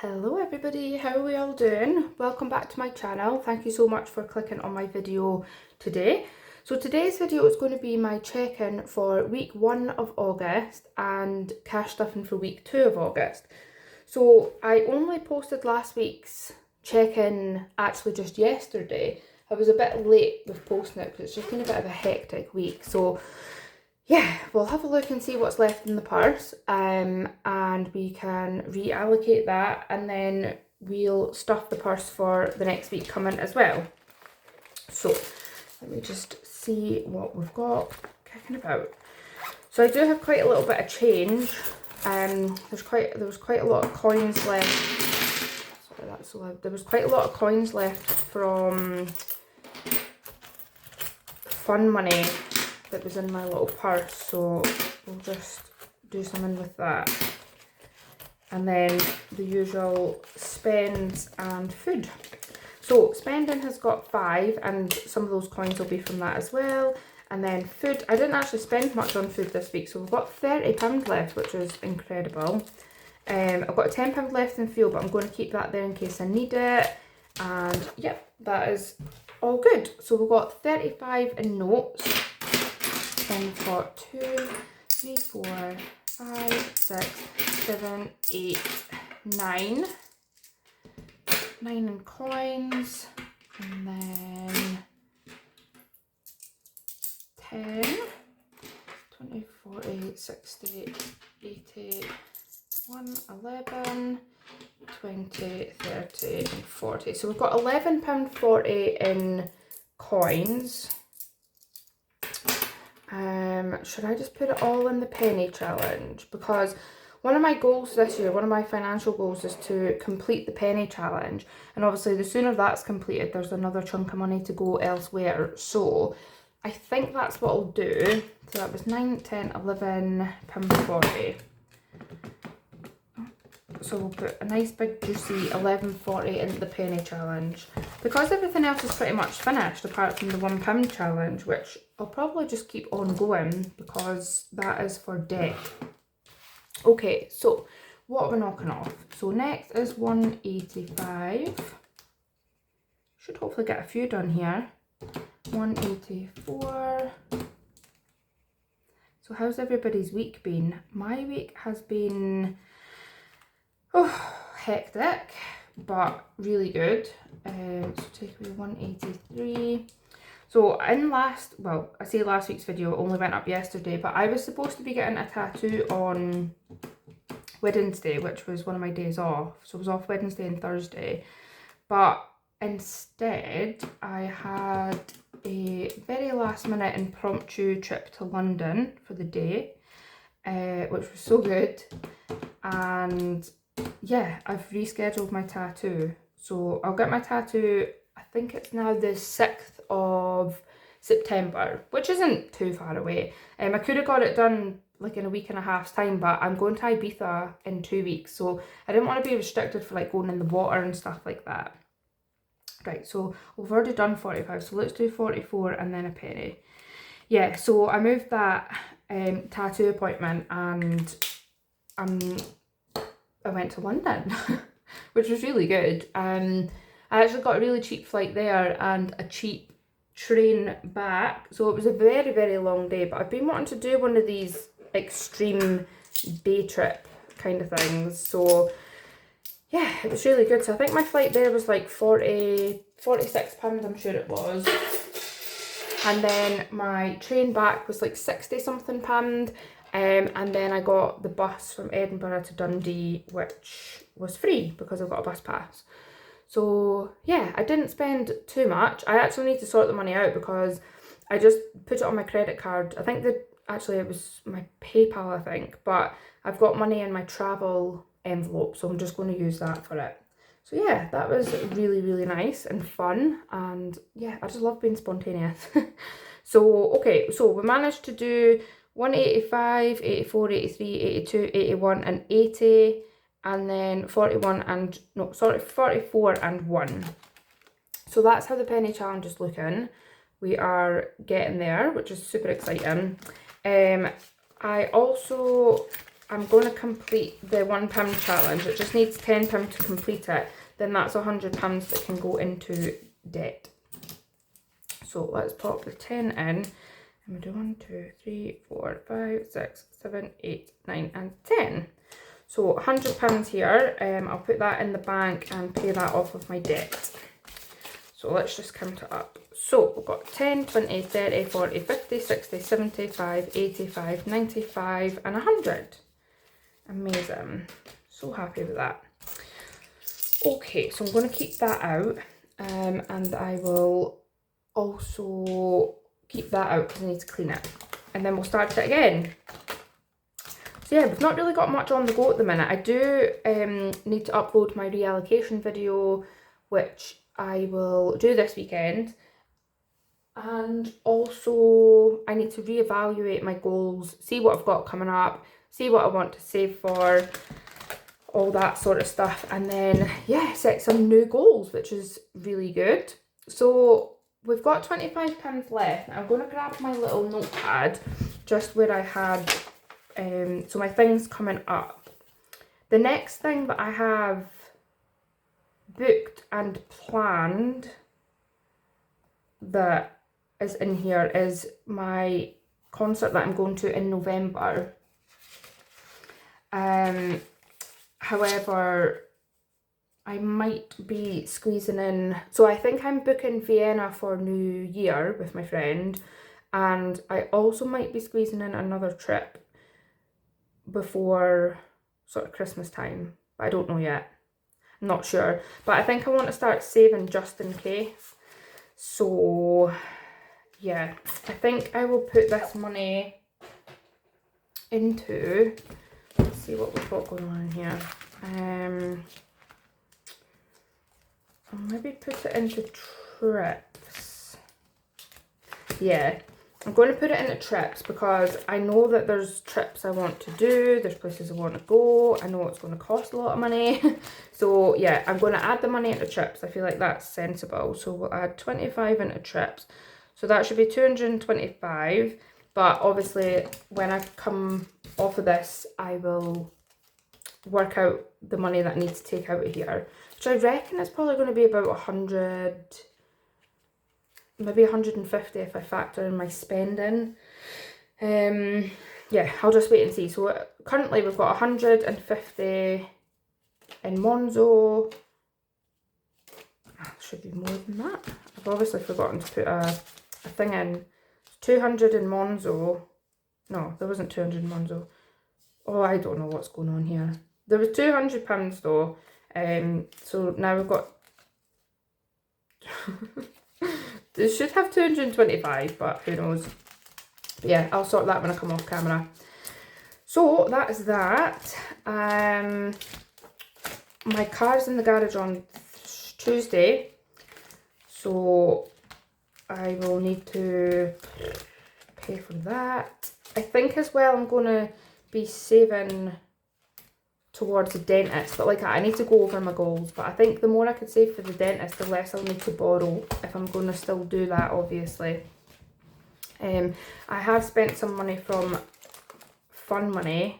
Hello everybody, how are we all doing? Welcome back to my channel. Thank you so much for clicking on my video today. So today's video is going to be my check-in for week 1 of August and cash stuffing for week 2 of August. So I only posted last week's check-in actually just yesterday. I was a bit late with posting it because it's just been a bit of a hectic week. So yeah, we'll have a look and see what's left in the purse, and we can reallocate that, and then we'll stuff the purse for the next week coming as well. So let me just see what we've got kicking about. So I do have quite a little bit of change. There was quite a lot of coins left. Sorry, that's so loud. There was quite a lot of coins left from fun money that was in my little purse, so we'll just do something with that. And then the usual spends and food. So spending has got 5, and some of those coins will be from that as well. And then food, I didn't actually spend much on food this week, so we've got £30 left, which is incredible. I've got £10 left in fuel, but I'm going to keep that there in case I need it. And yep, that is all good. So we've got 35 in notes. Then we've got 2, 3, 4, 5, 6, 7, 8, 9. 9 in coins. And then 10, 20, 40, 60, 80, 1, 11, 20, 30, and 40. So we've got £11.40 in coins. Should I just put it all in the penny challenge? Because one of my goals this year, one of my financial goals, is to complete the penny challenge. And obviously the sooner that's completed, there's another chunk of money to go elsewhere. So I think that's what I'll do. So that was 9, 10, £11.40. So we'll put a nice big juicy £11.40 into the penny challenge. Because everything else is pretty much finished apart from the £1 challenge, which I'll probably just keep on going because that is for debt. Okay, so what are we knocking off? So next is 185. Should hopefully get a few done here. 184. So how's everybody's week been? My week has been hectic, but really good. So take away 183. So in I say last week's video only went up yesterday, but I was supposed to be getting a tattoo on Wednesday, which was one of my days off. So I was off Wednesday and Thursday. But instead, I had a very last minute impromptu trip to London for the day, which was so good. And yeah, I've rescheduled my tattoo. So I'll get my tattoo, I think it's now the 6th of September, which isn't too far away. I could have got it done like in a week and a half's time, but I'm going to Ibiza in 2 weeks, so I didn't want to be restricted for like going in the water and stuff like that. Right, so we've already done 45, so let's do 44 and then a penny. Yeah, so I moved that tattoo appointment, and I went to London, which was really good. I actually got a really cheap flight there and a cheap train back. So it was a very, very long day, but I've been wanting to do one of these extreme day trip kind of things. So yeah, it was really good. So I think my flight there was like £46, I'm sure it was. And then my train back was like 60 something pound. And then I got the bus from Edinburgh to Dundee, which was free because I've got a bus pass. So yeah, I didn't spend too much. I actually need to sort the money out because I just put it on my credit card. I think that actually it was my PayPal, I think, but I've got money in my travel envelope, so I'm just going to use that for it. So yeah, that was really, really nice and fun, and yeah, I just love being spontaneous. So okay, so we managed to do 185, 84, 83, 82, 81 and 80, and then 44 and 1. So that's how the penny challenge is looking. We are getting there, which is super exciting. I I'm going to complete the £1 challenge, it just needs £10 to complete it, then that's £100 that can go into debt. So let's pop the 10 in, and we do 1, 2, 3, 4, 5, 6, 7, 8, 9 and 10. So £100 here, I'll put that in the bank and pay that off of my debt. So let's just count it up. So we've got 10, 20, 30, 40, 50, 60, 75, 85, 95 and 100. Amazing. So happy with that. Okay, so I'm going to keep that out, and I will also keep that out because I need to clean it. And then we'll start it again. So yeah, we've not really got much on the go at the minute. I do need to upload my reallocation video, which I will do this weekend. And also I need to reevaluate my goals, see what I've got coming up, see what I want to save for, all that sort of stuff, and then yeah, set some new goals, which is really good. So we've got £25 left. I'm going to grab my little notepad just where I had so my things coming up. The next thing that I have booked and planned that is in here is my concert that I'm going to in November. However, I might be squeezing in, so I think I'm booking Vienna for New Year with my friend, and I also might be squeezing in another trip before sort of Christmas time, but I don't know yet. I'm not sure, but I think I want to start saving just in case. So yeah, I think I will put this money into, let's see what we've got going on in here. I'll maybe put it into trips. Yeah, I'm going to put it into trips because I know that there's trips I want to do, there's places I want to go, I know it's going to cost a lot of money. So yeah, I'm going to add the money into trips. I feel like that's sensible. So we'll add 25 into trips. So that should be 225. But obviously when I come off of this, I will work out the money that I need to take out of here, which I reckon is probably going to be about 100, maybe 150 if I factor in my spending. Yeah, I'll just wait and see. So currently we've got 150 in Monzo. Should be more than that. I've obviously forgotten to put a thing in. 200 in Monzo. No, there wasn't 200 in Monzo. Oh, I don't know what's going on here. There was £200 though. So now we've got this should have 225, but who knows. But yeah, I'll sort that when I come off camera. So that is that. My car's in the garage on Tuesday, so I will need to pay for that. I think as well I'm going to be saving towards the dentist, but like I need to go over my goals, but I think the more I could save for the dentist, the less I'll need to borrow if I'm going to still do that, obviously. I have spent some money from Fun Money.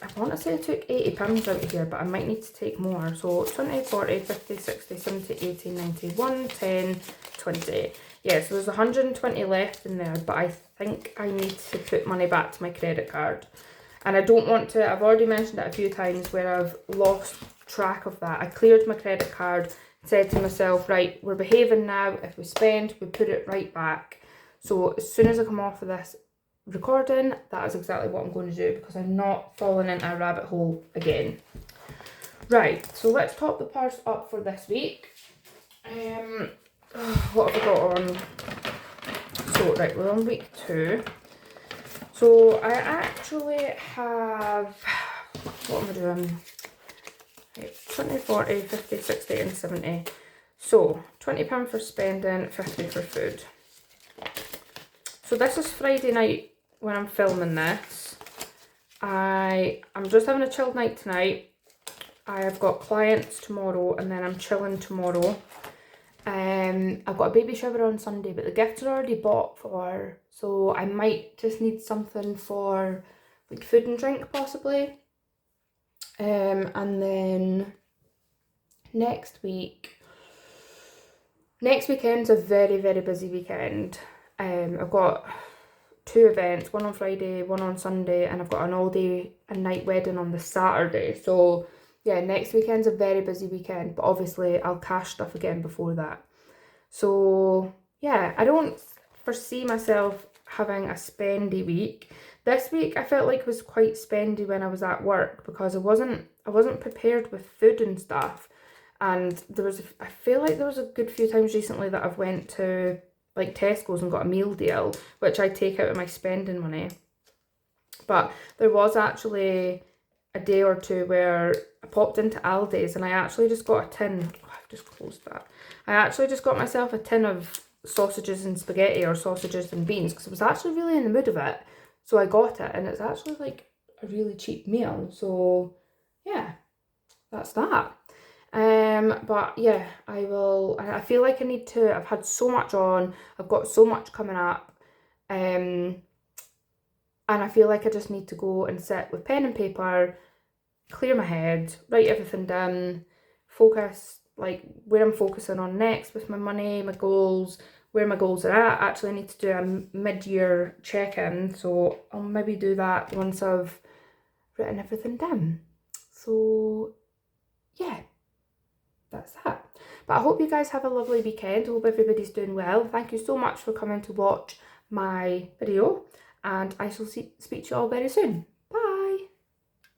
I want to say I took £80 out of here, but I might need to take more. So 20, 40, 50, 60, 70, 80, 90, 110, 20. Yeah, so there's 120 left in there, but I think I need to put money back to my credit card. And I don't want to, I've already mentioned it a few times where I've lost track of that. I cleared my credit card, said to myself, right, we're behaving now. If we spend, we put it right back. So as soon as I come off of this recording, that is exactly what I'm going to do because I'm not falling into a rabbit hole again. Right, so let's top the purse up for this week. What have we got on? So, right, we're on week 2. So I actually have, what am I doing? Right, 20, 40, 50, 60 and 70. So £20 for spending, 50 for food. So this is Friday night when I'm filming this. I'm just having a chilled night tonight. I have got clients tomorrow and then I'm chilling tomorrow. I've got a baby shower on Sunday, but the gifts are already bought for, so I might just need something for like food and drink possibly. And then next weekend's a very, very busy weekend. I've got 2 events, one on Friday, one on Sunday, and I've got an all day and night wedding on the Saturday. So yeah, next weekend's a very busy weekend, but obviously I'll cash stuff again before that. So yeah, I don't foresee myself having a spendy week. This week I felt like was quite spendy when I was at work because I wasn't prepared with food and stuff. And I feel like there was a good few times recently that I've went to like Tesco's and got a meal deal, which I take out of my spending money. But there was actually a day or two where I popped into Aldi's and I actually just got a tin. Oh, I've just closed that. I actually just got myself a tin of sausages and spaghetti or sausages and beans because I was actually really in the mood of it. So I got it, and it's actually like a really cheap meal. So yeah, that's that. But yeah, I feel like I need to, I've had so much on, I've got so much coming up, and I feel like I just need to go and sit with pen and paper, clear my head, write everything down, focus, like where I'm focusing on next with my money, my goals, where my goals are at. Actually, I need to do a mid-year check-in, so I'll maybe do that once I've written everything down. So yeah, that's that. But I hope you guys have a lovely weekend. I hope everybody's doing well. Thank you so much for coming to watch my video, and I shall speak to you all very soon.